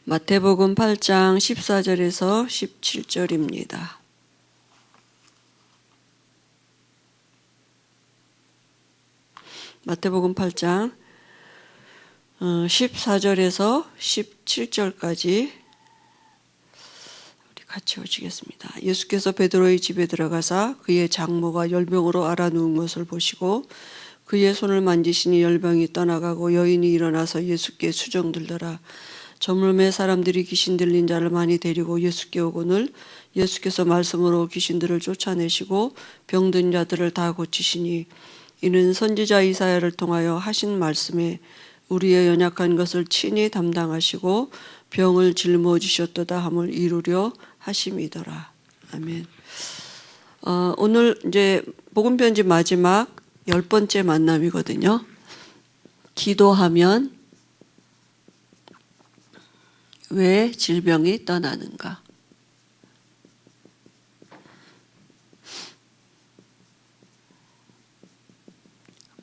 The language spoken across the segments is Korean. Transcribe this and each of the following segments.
마태복음 8장 14절에서 17절입니다. 마태복음 8장 14절에서 17절까지 우리 같이 보시겠습니다. 예수께서 베드로의 집에 들어가사 그의 장모가 열병으로 앓아누운 것을 보시고 그의 손을 만지시니 열병이 떠나가고 여인이 일어나서 예수께 수정들더라. 저물매 사람들이 귀신 들린 자를 많이 데리고 예수께 오거늘 예수께서 말씀으로 귀신들을 쫓아내시고 병든 자들을 다 고치시니 이는 선지자 이사야를 통하여 하신 말씀에 우리의 연약한 것을 친히 담당하시고 병을 짊어지셨도다 함을 이루려 하심이더라. 아멘. 오늘 이제 복음 편지 마지막 10번째 만남이거든요. 기도하면 왜 질병이 떠나는가?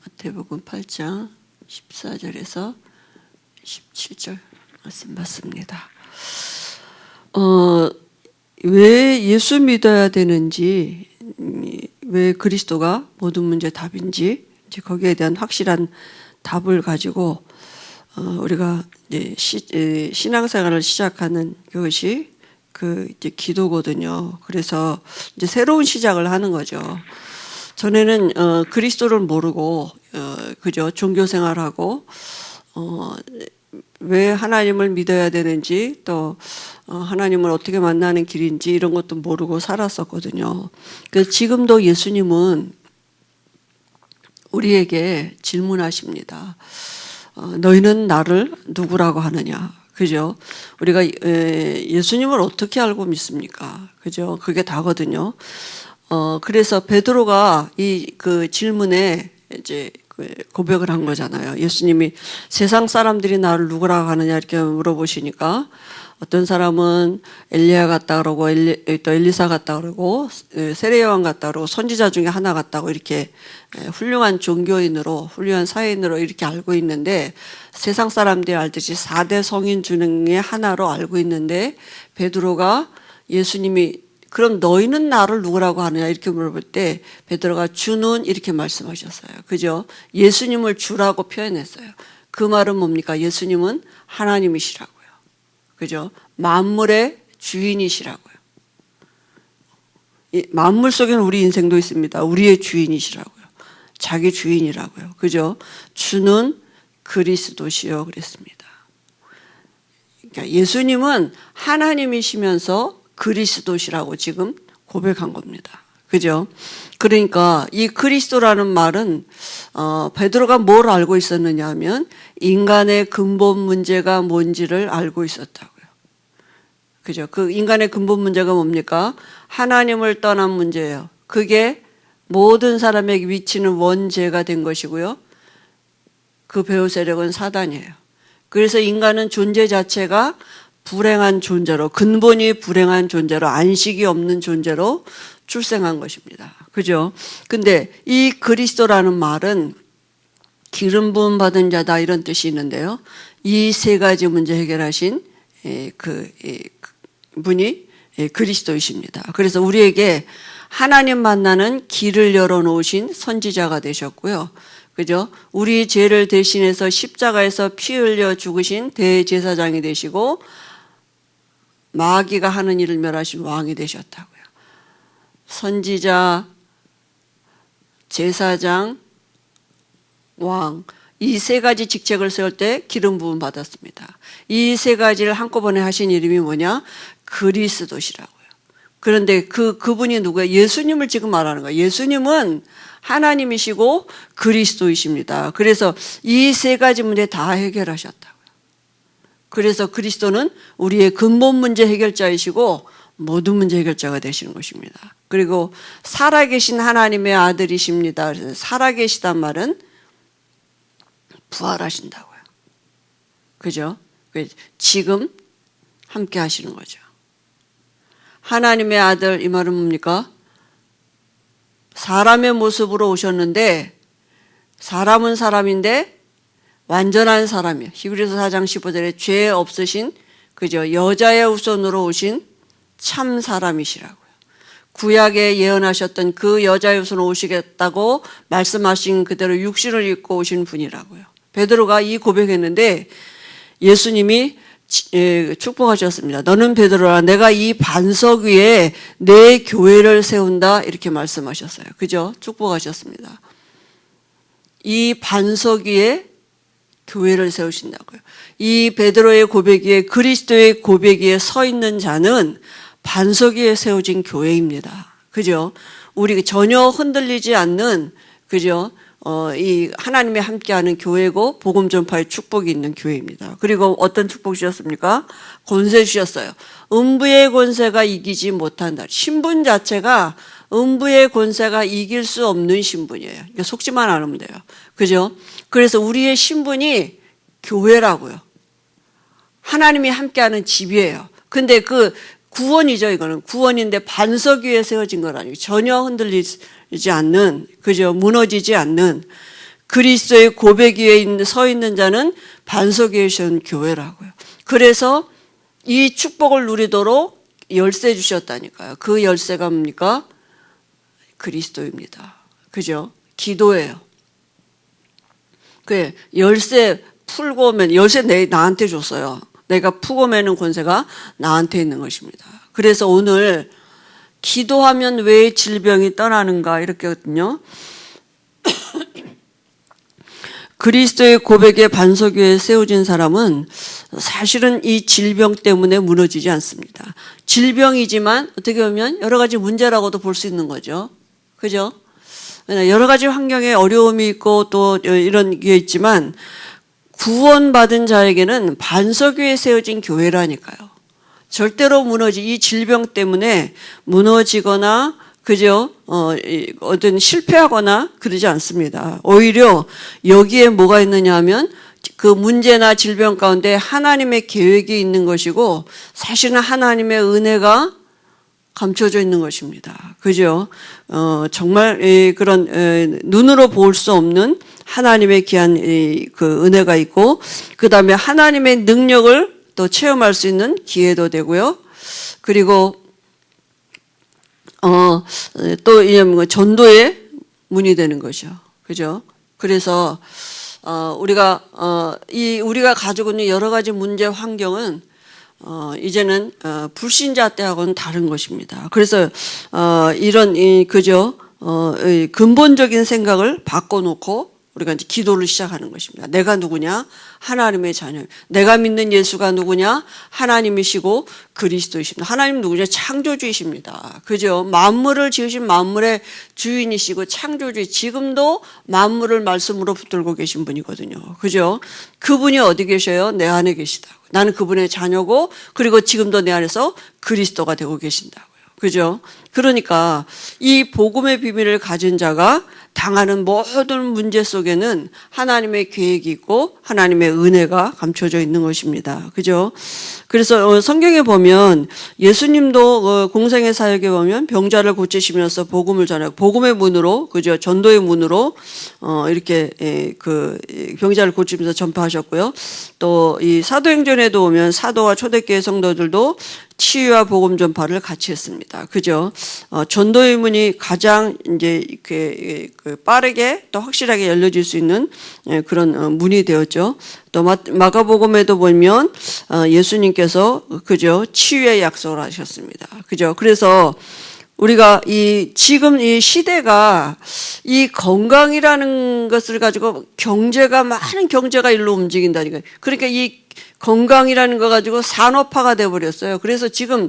마태복음 8장 14절에서 17절 말씀 받습니다. 왜 예수 믿어야 되는지, 왜 그리스도가 모든 문제 답인지, 이제 거기에 대한 확실한 답을 가지고 우리가 이제 신앙생활을 시작하는 그것이 이제 기도거든요. 그래서 이제 새로운 시작을 하는 거죠. 전에는 그리스도를 모르고 그저 종교 생활하고 왜 하나님을 믿어야 되는지 또 하나님을 어떻게 만나는 길인지 이런 것도 모르고 살았었거든요. 그래서 지금도 예수님은 우리에게 질문하십니다. 너희는 나를 누구라고 하느냐? 그죠? 우리가 예수님을 어떻게 알고 믿습니까? 그죠? 그게 다거든요. 그래서 베드로가 그 질문에 이제 고백을 한 거잖아요. 예수님이 세상 사람들이 나를 누구라고 하느냐 이렇게 물어보시니까 어떤 사람은 엘리야 같다 그러고 또 엘리사 같다 그러고 세례요한 같다 그러고 선지자 중에 하나 같다고 이렇게 훌륭한 종교인으로 훌륭한 사회인으로 이렇게 알고 있는데 세상 사람들이 알듯이 4대 성인 중에 하나로 알고 있는데 베드로가 예수님이 그럼 너희는 나를 누구라고 하느냐 이렇게 물어볼 때 베드로가 주는 이렇게 말씀하셨어요. 그죠? 예수님을 주라고 표현했어요. 그 말은 뭡니까? 예수님은 하나님이시라고요. 그죠? 만물의 주인이시라고요. 만물 속에는 우리 인생도 있습니다. 우리의 주인이시라고요. 자기 주인이라고요. 그죠? 주는 그리스도시요 그랬습니다. 그러니까 예수님은 하나님이시면서 그리스도시라고 지금 고백한 겁니다. 그죠? 그러니까 이 그리스도라는 말은 베드로가 뭘 알고 있었느냐 하면 인간의 근본 문제가 뭔지를 알고 있었다고요. 그죠? 그 인간의 근본 문제가 뭡니까? 하나님을 떠난 문제예요. 그게 모든 사람에게 미치는 원죄가 된 것이고요. 그 배후 세력은 사단이에요. 그래서 인간은 존재 자체가 불행한 존재로, 근본이 불행한 존재로, 안식이 없는 존재로 출생한 것입니다. 그죠? 근데 이 그리스도라는 말은 기름 부음 받은 자다 이런 뜻이 있는데요. 이 세 가지 문제 해결하신 분이 그리스도이십니다. 그래서 우리에게 하나님 만나는 길을 열어놓으신 선지자가 되셨고요. 그죠? 우리 죄를 대신해서 십자가에서 피 흘려 죽으신 대제사장이 되시고 마귀가 하는 일을 멸하신 왕이 되셨다고요. 선지자, 제사장, 왕, 이 세 가지 직책을 세울 때 기름 부음 받았습니다. 이 세 가지를 한꺼번에 하신 이름이 뭐냐? 그리스도시라고요. 그런데 그분이 누구예요? 예수님을 지금 말하는 거예요. 예수님은 하나님이시고 그리스도이십니다. 그래서 이 세 가지 문제 다 해결하셨다고요. 그래서 그리스도는 우리의 근본 문제 해결자이시고 모든 문제 해결자가 되시는 것입니다. 그리고 살아계신 하나님의 아들이십니다. 그래서 살아계시단 말은 부활하신다고요. 그죠? 지금 함께 하시는 거죠. 하나님의 아들 이 말은 뭡니까? 사람의 모습으로 오셨는데 사람은 사람인데 완전한 사람이에요. 히브리서 4장 15절에 죄 없으신 그죠? 여자의 후손으로 오신 참 사람이시라고요. 구약에 예언하셨던 그 여자의 후손으로 오시겠다고 말씀하신 그대로 육신을 입고 오신 분이라고요. 베드로가 이 고백했는데 예수님이 축복하셨습니다. 너는 베드로라, 내가 이 반석 위에 내 교회를 세운다, 이렇게 말씀하셨어요. 그죠? 축복하셨습니다. 이 반석 위에 교회를 세우신다고요. 이 베드로의 고백 위에, 그리스도의 고백 위에 서 있는 자는 반석 위에 세워진 교회입니다. 그죠? 우리 전혀 흔들리지 않는, 그죠? 이 하나님이 함께하는 교회고 복음 전파의 축복이 있는 교회입니다. 그리고 어떤 축복 주셨습니까? 권세 주셨어요. 음부의 권세가 이기지 못한다. 신분 자체가 음부의 권세가 이길 수 없는 신분이에요. 그러니까 속지만 않으면 돼요. 그죠? 그래서 우리의 신분이 교회라고요. 하나님이 함께하는 집이에요. 근데 그 구원이죠, 이거는. 구원인데 반석 위에 세워진 건 아니고 전혀 흔들리지 않는, 그죠? 무너지지 않는 그리스도의 고백 위에 서 있는 자는 반석 위에 세운 교회라고요. 그래서 이 축복을 누리도록 열쇠 주셨다니까요. 그 열쇠가 뭡니까? 그리스도입니다. 그죠? 기도예요. 그 열쇠 풀고 오면, 열쇠 나한테 줬어요. 내가 푸고 매는 권세가 나한테 있는 것입니다. 그래서 오늘 기도하면 왜 질병이 떠나는가 이렇게 거든요. 그리스도의 고백의 반석 위에 세워진 사람은 사실은 이 질병 때문에 무너지지 않습니다. 질병이지만 어떻게 보면 여러 가지 문제라고도 볼 수 있는 거죠. 그죠? 여러 가지 환경에 어려움이 있고 또 이런 게 있지만 구원받은 자에게는 반석 위에 세워진 교회라니까요. 절대로 이 질병 때문에 무너지거나, 그죠? 어떤 실패하거나 그러지 않습니다. 오히려 여기에 뭐가 있느냐 하면 그 문제나 질병 가운데 하나님의 계획이 있는 것이고 사실은 하나님의 은혜가 감춰져 있는 것입니다. 그죠? 정말 그런 눈으로 볼 수 없는 하나님의 귀한 그 은혜가 있고, 그 다음에 하나님의 능력을 또 체험할 수 있는 기회도 되고요. 그리고 또 이제 전도의 문이 되는 거죠. 그죠? 그래서 우리가 가지고 있는 여러 가지 문제 환경은 이제는 불신자 때하고는 다른 것입니다. 그래서 이런 그죠? 근본적인 생각을 바꿔놓고 우리가 이제 기도를 시작하는 것입니다. 내가 누구냐? 하나님의 자녀. 내가 믿는 예수가 누구냐? 하나님이시고 그리스도이십니다. 하나님 누구냐? 창조주이십니다. 그죠? 만물을 지으신 만물의 주인이시고 창조주, 지금도 만물을 말씀으로 붙들고 계신 분이거든요. 그죠? 그분이 어디 계셔요? 내 안에 계시다고. 나는 그분의 자녀고, 그리고 지금도 내 안에서 그리스도가 되고 계신다고요. 그죠? 그러니까 이 복음의 비밀을 가진 자가 당하는 모든 문제 속에는 하나님의 계획이 있고 하나님의 은혜가 감춰져 있는 것입니다. 그죠? 그래서 성경에 보면 예수님도 공생의 사역에 보면 병자를 고치시면서 복음을 전하고 복음의 문으로, 그죠? 전도의 문으로 이렇게 그 병자를 고치면서 전파하셨고요. 또 이 사도행전에도 오면 사도와 초대교회 성도들도 치유와 복음 전파를 같이 했습니다. 그죠? 전도의 문이 가장 이제 이렇게 빠르게 또 확실하게 열려질 수 있는 그런 문이 되었죠. 또 마가복음에도 보면 예수님께서, 그죠? 치유의 약속을 하셨습니다. 그죠? 그래서 우리가 지금 이 시대가 이 건강이라는 것을 가지고 많은 경제가 일로 움직인다니까요. 그러니까 이 건강이라는 거 가지고 산업화가 돼버렸어요. 그래서 지금,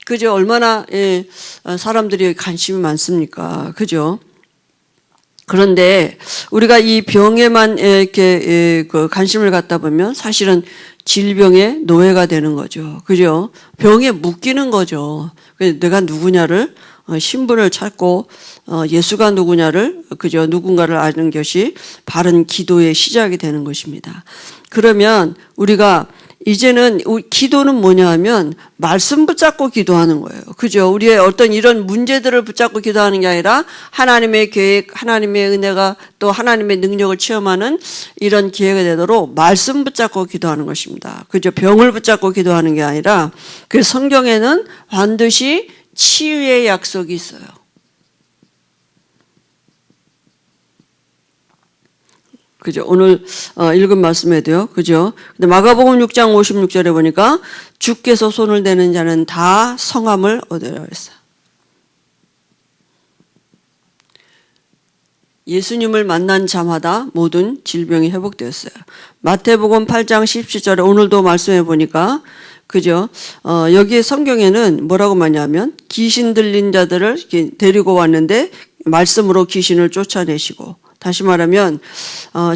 그죠? 얼마나 사람들이 관심이 많습니까? 그죠? 그런데 우리가 이 병에만 이렇게 관심을 갖다 보면 사실은 질병의 노예가 되는 거죠. 그죠? 병에 묶이는 거죠. 내가 누구냐를, 신분을 찾고, 예수가 누구냐를, 그죠? 누군가를 아는 것이 바른 기도의 시작이 되는 것입니다. 그러면 우리가 이제는 기도는 뭐냐 하면 말씀 붙잡고 기도하는 거예요. 그죠? 우리의 어떤 이런 문제들을 붙잡고 기도하는 게 아니라 하나님의 계획, 하나님의 은혜가 또 하나님의 능력을 체험하는 이런 기회가 되도록 말씀 붙잡고 기도하는 것입니다. 그죠? 병을 붙잡고 기도하는 게 아니라 그 성경에는 반드시 치유의 약속이 있어요. 그죠? 오늘 읽은 말씀에도요. 그죠? 근데 마가복음 6장 56절에 보니까 주께서 손을 대는 자는 다 성함을 얻으리라 했어요. 예수님을 만난 자마다 모든 질병이 회복되었어요. 마태복음 8장 17절에 오늘도 말씀해 보니까 그죠? 여기에 성경에는 뭐라고 말하냐면 귀신 들린 자들을 데리고 왔는데 말씀으로 귀신을 쫓아내시고, 다시 말하면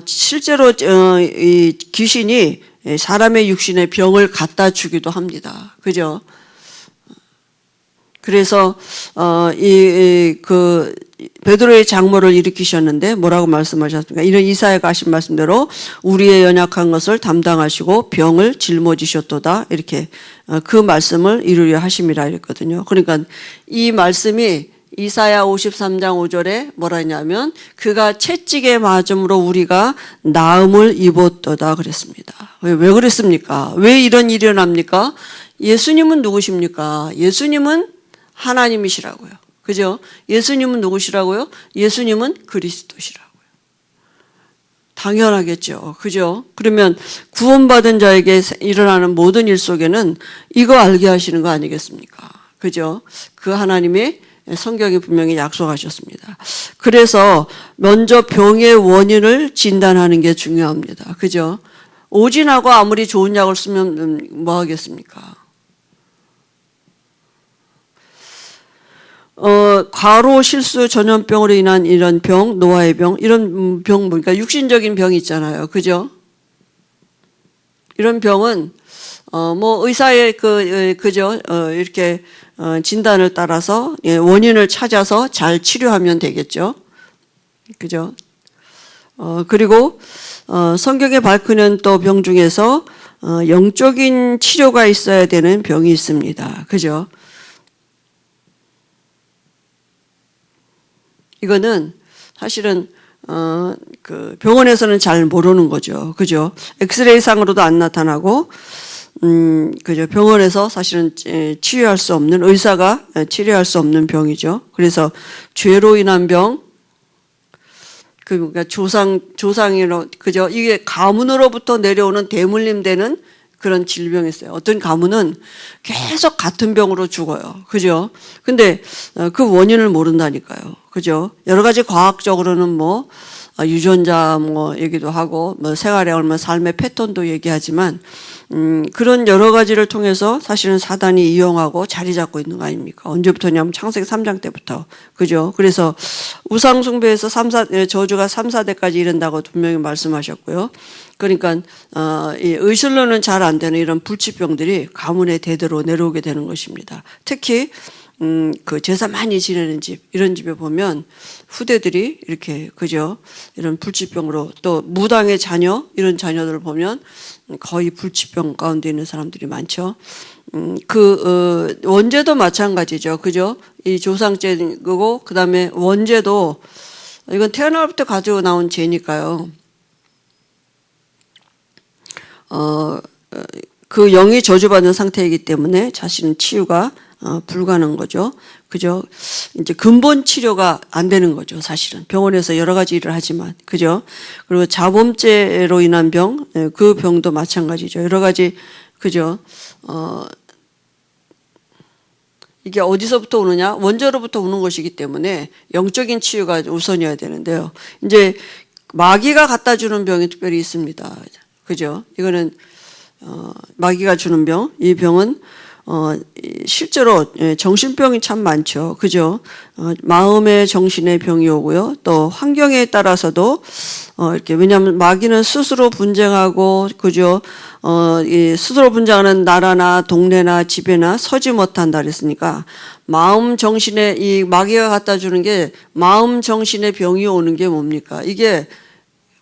실제로 이 귀신이 사람의 육신에 병을 갖다 주기도 합니다. 그죠? 그래서 그 베드로의 장모를 일으키셨는데 뭐라고 말씀하셨습니까? 이런 이사야가 하신 말씀대로 우리의 연약한 것을 담당하시고 병을 짊어지셨도다, 이렇게 그 말씀을 이루려 하심이라 이랬거든요. 그러니까 이 말씀이 이사야 53장 5절에 뭐라 했냐면 그가 채찍에 맞음으로 우리가 나음을 입었도다 그랬습니다. 왜 그랬습니까? 왜 이런 일이 일어납니까? 예수님은 누구십니까? 예수님은 하나님이시라고요. 그죠? 예수님은 누구시라고요? 예수님은 그리스도시라고요. 당연하겠죠. 그죠? 그러면 구원받은 자에게 일어나는 모든 일 속에는 이거 알게 하시는 거 아니겠습니까? 그죠? 그 하나님의 성경이 분명히 약속하셨습니다. 그래서 먼저 병의 원인을 진단하는 게 중요합니다. 그죠? 오진하고 아무리 좋은 약을 쓰면 뭐 하겠습니까? 과로 실수 전염병으로 인한 이런 병, 노화의 병, 이런 병, 그러니까 육신적인 병이 있잖아요. 그죠? 이런 병은, 뭐, 의사의 그죠? 이렇게, 진단을 따라서 원인을 찾아서 잘 치료하면 되겠죠. 그죠? 그리고, 성경에 밝히는 또 병 중에서, 영적인 치료가 있어야 되는 병이 있습니다. 그죠? 이거는 사실은 그 병원에서는 잘 모르는 거죠. 그죠? 엑스레이 상으로도 안 나타나고 그죠? 병원에서 사실은 치료할 수 없는, 의사가 치료할 수 없는 병이죠. 그래서 죄로 인한 병, 그러니까 조상으로, 그죠? 이게 가문으로부터 내려오는 대물림 되는 그런 질병이 있어요. 어떤 가문은 계속 같은 병으로 죽어요. 그죠? 근데 그 원인을 모른다니까요. 그죠? 여러 가지 과학적으로는 뭐 유전자 뭐 얘기도 하고 뭐 생활에 얼마 삶의 패턴도 얘기하지만 그런 여러 가지를 통해서 사실은 사단이 이용하고 자리 잡고 있는 거 아닙니까? 언제부터냐면 창세기 3장 때부터. 그죠? 그래서 우상 숭배에서 저주가 3, 4대까지 이른다고 분명히 말씀하셨고요. 그러니까 이 의술로는 잘 안 되는 이런 불치병들이 가문의 대대로 내려오게 되는 것입니다. 특히 그 제사 많이 지내는 집, 이런 집에 보면 후대들이 이렇게, 그죠? 이런 불치병으로, 또 무당의 자녀, 이런 자녀들을 보면 거의 불치병 가운데 있는 사람들이 많죠. 원죄도 마찬가지죠. 그죠? 이 조상죄고, 그 다음에 원죄도, 이건 태어날부터 가지고 나온 죄니까요. 그 영이 저주받은 상태이기 때문에 자신은 치유가 불가능한 거죠. 그죠? 이제 근본 치료가 안 되는 거죠. 사실은 병원에서 여러 가지 일을 하지만, 그죠? 그리고 자범죄로 인한 병, 그 병도 마찬가지죠. 여러 가지, 그죠? 이게 어디서부터 오느냐? 원죄로부터 오는 것이기 때문에 영적인 치유가 우선이어야 되는데요. 이제 마귀가 갖다 주는 병이 특별히 있습니다. 그죠? 이거는 마귀가 주는 병, 이 병은 실제로 정신병이 참 많죠. 그죠? 마음의 정신의 병이 오고요. 또 환경에 따라서도 이렇게, 왜냐하면 마귀는 스스로 분쟁하고, 그죠? 이 스스로 분쟁하는 나라나 동네나 집에나 서지 못한다 그랬으니까 마음 정신에, 이 마귀가 갖다 주는 게 마음 정신의 병이 오는 게 뭡니까? 이게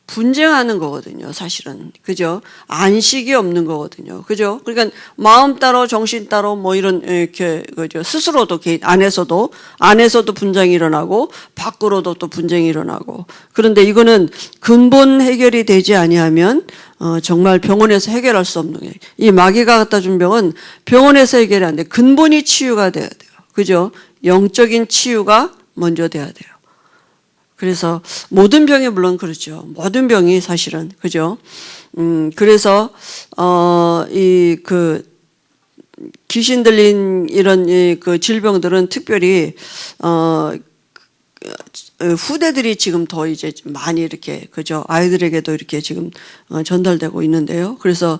분쟁하는 거거든요, 사실은. 그죠? 안식이 없는 거거든요. 그죠? 그러니까 마음 따로 정신 따로 뭐 이런 이렇게 그죠? 스스로도 개인 안에서도 분쟁이 일어나고 밖으로도 또 분쟁이 일어나고. 그런데 이거는 근본 해결이 되지 아니하면 정말 병원에서 해결할 수 없는 거예요. 이 마귀가 갖다 준 병은 병원에서 해결이 안 돼. 근본이 치유가 돼야 돼요. 그죠? 영적인 치유가 먼저 돼야 돼요. 그래서 모든 병이 물론 그렇죠. 모든 병이 사실은 그죠. 그래서 이 귀신 들린 이런 그 질병들은 특별히 후대들이 지금 더 이제 많이 이렇게 그죠 아이들에게도 이렇게 지금 전달되고 있는데요. 그래서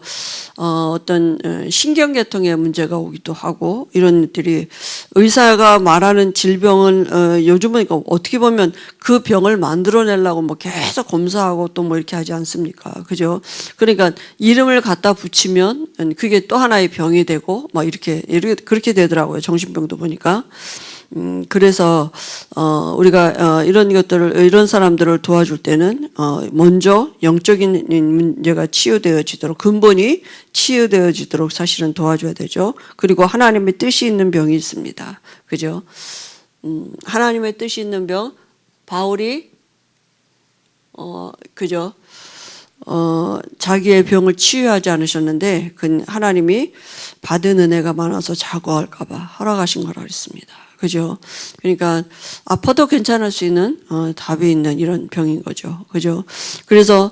어떤 신경계통에 문제가 오기도 하고 이런 것들이 의사가 말하는 질병을 요즘은 어떻게 보면 그 병을 만들어내려고 뭐 계속 검사하고 또 뭐 이렇게 하지 않습니까? 그죠? 그러니까 이름을 갖다 붙이면 그게 또 하나의 병이 되고 막 이렇게 그렇게 되더라고요. 정신병도 보니까. 그래서 우리가 이런 것들을 이런 사람들을 도와줄 때는 먼저 영적인 문제가 치유되어지도록 근본이 치유되어지도록 사실은 도와줘야 되죠. 그리고 하나님의 뜻이 있는 병이 있습니다. 그죠? 하나님의 뜻이 있는 병 바울이 그죠? 자기의 병을 치유하지 않으셨는데 그 하나님이 받은 은혜가 많아서 자고할까봐 허락하신 거라고 했습니다. 그죠? 그러니까 아파도 괜찮을 수 있는 답이 있는 이런 병인 거죠. 그죠? 그래서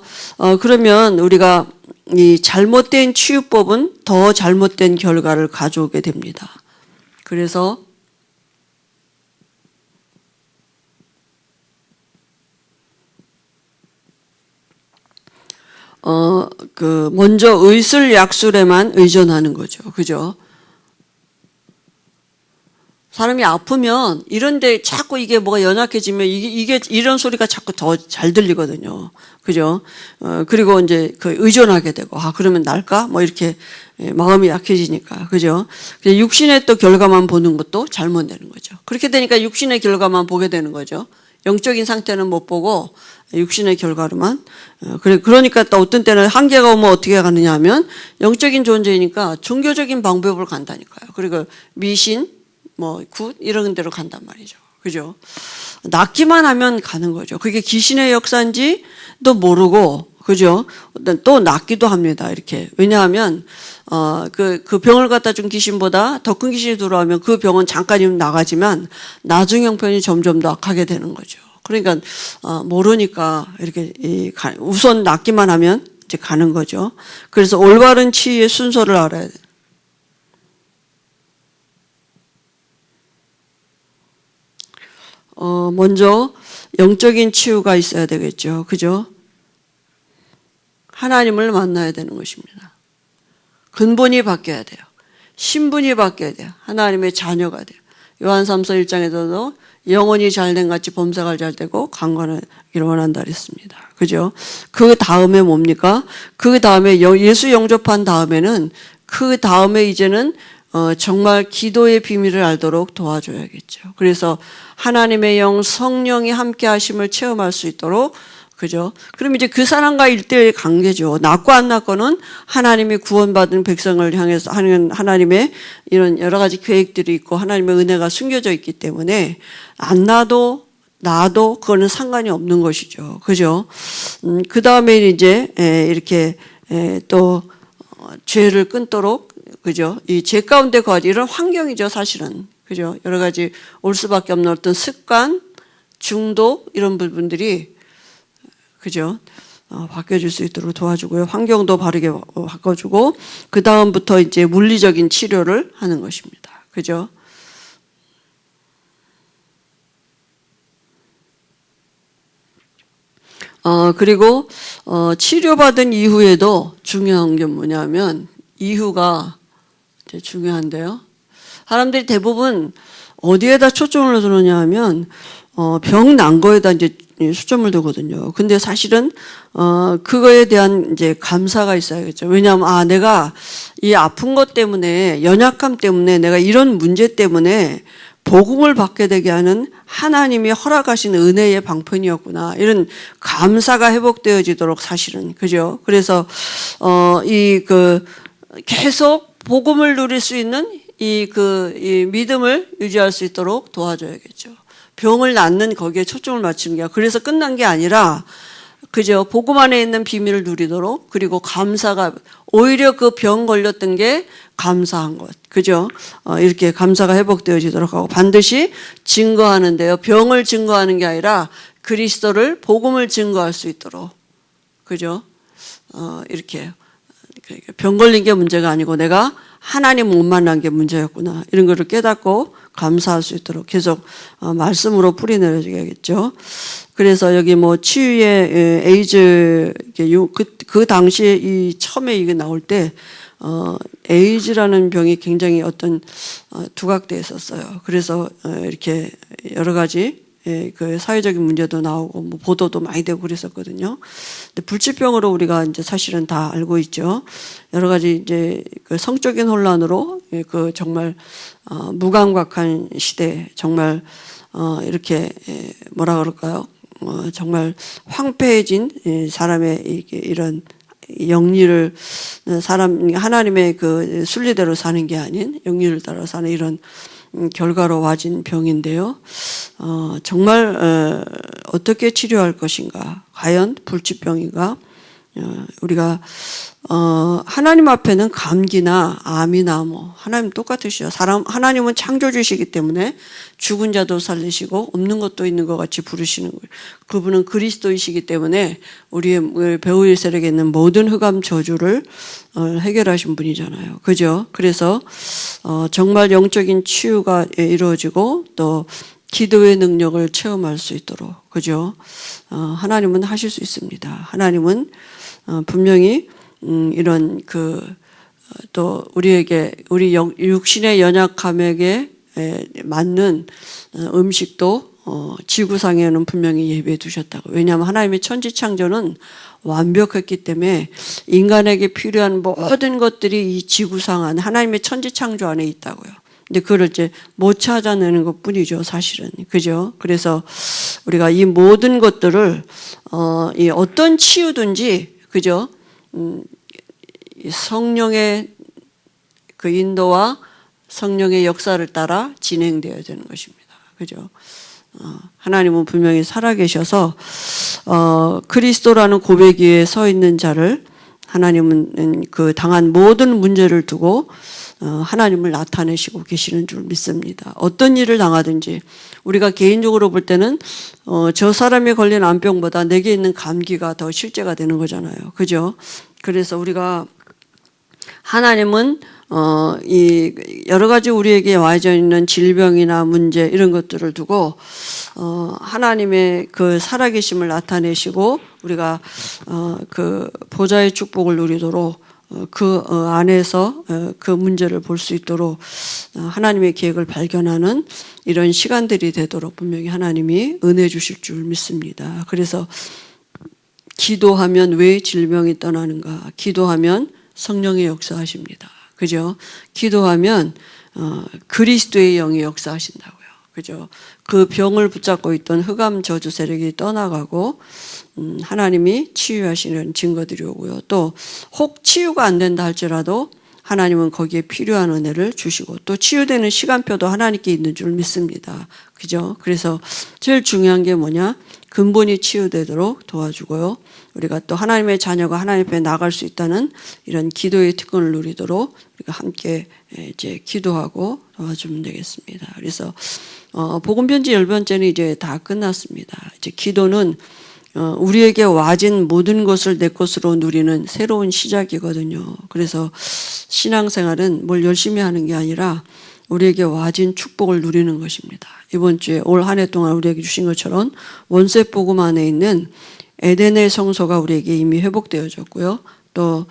그러면 우리가 이 잘못된 치유법은 더 잘못된 결과를 가져오게 됩니다. 그래서 먼저 의술 약술에만 의존하는 거죠. 그죠? 사람이 아프면 이런데 자꾸 이게 뭐가 연약해지면 이게 이런 소리가 자꾸 더 잘 들리거든요. 그죠? 그리고 이제 의존하게 되고, 그러면 날까? 뭐 이렇게 마음이 약해지니까. 그죠? 육신의 또 결과만 보는 것도 잘못되는 거죠. 그렇게 되니까 육신의 결과만 보게 되는 거죠. 영적인 상태는 못 보고 육신의 결과로만. 그러니까 또 어떤 때는 한계가 오면 어떻게 가느냐 하면 영적인 존재이니까 종교적인 방법을 간다니까요. 그리고 미신, 굿 이런 데로 간단 말이죠. 그죠? 낫기만 하면 가는 거죠. 그게 귀신의 역사인지도 모르고, 그죠? 또 낫기도 합니다. 이렇게. 왜냐하면, 그 병을 갖다 준 귀신보다 더 큰 귀신이 들어오면 그 병은 잠깐이면 나가지만 나중 형편이 점점 더 악하게 되는 거죠. 그러니까, 모르니까 이렇게, 우선 낫기만 하면 이제 가는 거죠. 그래서 올바른 치유의 순서를 알아야 돼요. 먼저 영적인 치유가 있어야 되겠죠. 그죠? 하나님을 만나야 되는 것입니다. 근본이 바뀌어야 돼요. 신분이 바뀌어야 돼요. 하나님의 자녀가 돼요. 요한 3서 1장에서도 영혼이 잘된 같이 범사가 잘되고 강건하기를 원한다 그랬습니다. 그죠? 그 다음에 뭡니까? 그 다음에 예수 영접한 다음에는 그 다음에 이제는 정말 기도의 비밀을 알도록 도와줘야겠죠. 그래서 하나님의 영 성령이 함께 하심을 체험할 수 있도록 그죠? 그럼 이제 그 사람과 일대의 관계죠. 낫고 안 낫고는 하나님이 구원받은 백성을 향해서 하는 하나님의 이런 여러 가지 계획들이 있고 하나님의 은혜가 숨겨져 있기 때문에 안 나도 그거는 상관이 없는 것이죠. 그죠? 그 다음에 이제 이렇게 또 죄를 끊도록 그죠? 이 죄 가운데 거하지 이런 환경이죠, 사실은. 그죠? 여러 가지 올 수밖에 없는 어떤 습관, 중독 이런 부분들이 그죠? 바뀌어질 수 있도록 도와주고요. 환경도 바르게 바꿔주고 그 다음부터 이제 물리적인 치료를 하는 것입니다. 그죠? 그리고 치료받은 이후에도 중요한 게 뭐냐면 이후가 중요한데요. 사람들이 대부분 어디에다 초점을 두느냐 하면 병 난 거에다 이제 초점을 두거든요. 근데 사실은 그거에 대한 이제 감사가 있어야겠죠. 왜냐하면 내가 이 아픈 것 때문에 연약함 때문에 내가 이런 문제 때문에 복음을 받게 되게 하는 하나님이 허락하신 은혜의 방편이었구나. 이런 감사가 회복되어지도록 사실은, 그죠? 그래서, 계속 복음을 누릴 수 있는 이 믿음을 유지할 수 있도록 도와줘야겠죠. 병을 낫는 거기에 초점을 맞추는 게 아니라, 그래서 끝난 게 아니라, 그죠? 복음 안에 있는 비밀을 누리도록, 그리고 감사가, 오히려 그 병 걸렸던 게 감사한 것. 그죠? 이렇게 감사가 회복되어지도록 하고, 반드시 증거하는데요. 병을 증거하는 게 아니라 그리스도를, 복음을 증거할 수 있도록. 그죠? 이렇게. 병 걸린 게 문제가 아니고 내가 하나님 못 만난 게 문제였구나. 이런 거를 깨닫고 감사할 수 있도록 계속 말씀으로 뿌리내려야겠죠. 그래서 여기 뭐 치유의 에이즈, 그 당시에 이 처음에 이게 나올 때, 에이즈라는 병이 굉장히 어떤 두각되어 있었어요. 그래서 이렇게 여러 가지 그 사회적인 문제도 나오고 뭐 보도도 많이 되고 그랬었거든요. 근데 불치병으로 우리가 이제 사실은 다 알고 있죠. 여러 가지 이제 그 성적인 혼란으로 그 정말 무감각한 시대, 정말 이렇게 뭐라 그럴까요? 정말 황폐해진 사람의 이런 영리를 하나님의 그 순리대로 사는 게 아닌 영리를 따라 사는 이런 결과로 와진 병인데요. 정말 어떻게 치료할 것인가? 과연 불치병인가? 우리가 하나님 앞에는 감기나 암이나 뭐 하나님 똑같으시죠. 하나님은 창조주시기 때문에 죽은 자도 살리시고 없는 것도 있는 것 같이 부르시는 거예요. 그분은 그리스도이시기 때문에 우리의 배우 세력에 있는 모든 흑암 저주를 해결하신 분이잖아요. 그죠? 그래서 정말 영적인 치유가 이루어지고 또 기도의 능력을 체험할 수 있도록, 그죠? 하나님은 하실 수 있습니다. 하나님은 분명히 이런 또 우리에게 우리 육신의 연약함에게 맞는 음식도 지구상에는 분명히 예배해 두셨다고. 왜냐하면 하나님의 천지창조는 완벽했기 때문에 인간에게 필요한 모든 것들이 이 지구상 안에 하나님의 천지창조 안에 있다고요. 근데 그걸 이제 못 찾아내는 것 뿐이죠, 사실은. 그죠? 그래서 우리가 이 모든 것들을, 이 어떤 치유든지, 그죠? 성령의 그 인도와 성령의 역사를 따라 진행되어야 되는 것입니다. 그죠? 하나님은 분명히 살아계셔서, 그리스도라는 고백 위에 서 있는 자를 하나님은 그 당한 모든 문제를 두고 하나님을 나타내시고 계시는 줄 믿습니다. 어떤 일을 당하든지 우리가 개인적으로 볼 때는 저 사람이 걸린 암병보다 내게 있는 감기가 더 실제가 되는 거잖아요. 그죠? 그래서 우리가 하나님은 이 여러 가지 우리에게 와져 있는 질병이나 문제 이런 것들을 두고 하나님의 그 살아계심을 나타내시고 우리가 그 보좌의 축복을 누리도록 그 안에서 그 문제를 볼 수 있도록 하나님의 계획을 발견하는 이런 시간들이 되도록 분명히 하나님이 은혜 주실 줄 믿습니다. 그래서 기도하면 왜 질병이 떠나는가? 기도하면 성령의 역사하십니다. 그죠? 기도하면 그리스도의 영이 역사하신다고요. 그죠? 그 병을 붙잡고 있던 흑암 저주 세력이 떠나가고 하나님이 치유하시는 증거들이 오고요. 또 혹 치유가 안 된다 할지라도 하나님은 거기에 필요한 은혜를 주시고 또 치유되는 시간표도 하나님께 있는 줄 믿습니다. 그죠? 그래서 제일 중요한 게 뭐냐? 근본이 치유되도록 도와주고요. 우리가 또 하나님의 자녀가 하나님 앞에 나갈 수 있다는 이런 기도의 특권을 누리도록 우리가 함께 이제 기도하고 도와주면 되겠습니다. 그래서 복음편지 10번째는 이제 다 끝났습니다. 이제 기도는 우리에게 와진 모든 것을 내 것으로 누리는 새로운 시작이거든요. 그래서 신앙생활은 뭘 열심히 하는 게 아니라 우리에게 와진 축복을 누리는 것입니다. 이번 주에 올 한 해 동안 우리에게 주신 것처럼 원세 복음 안에 있는 에덴의 성소가 우리에게 이미 회복되어졌고요. 또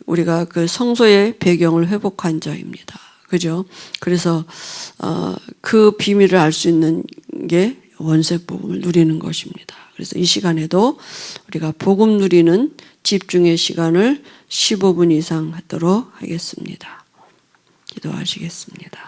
우리가 그 성소의 배경을 회복한 자입니다. 그죠? 그래서 그 비밀을 알 수 있는 게 원세 복음을 누리는 것입니다. 그래서 이 시간에도 우리가 복음 누리는 집중의 시간을 15분 이상 갖도록 하겠습니다. 기도하시겠습니다.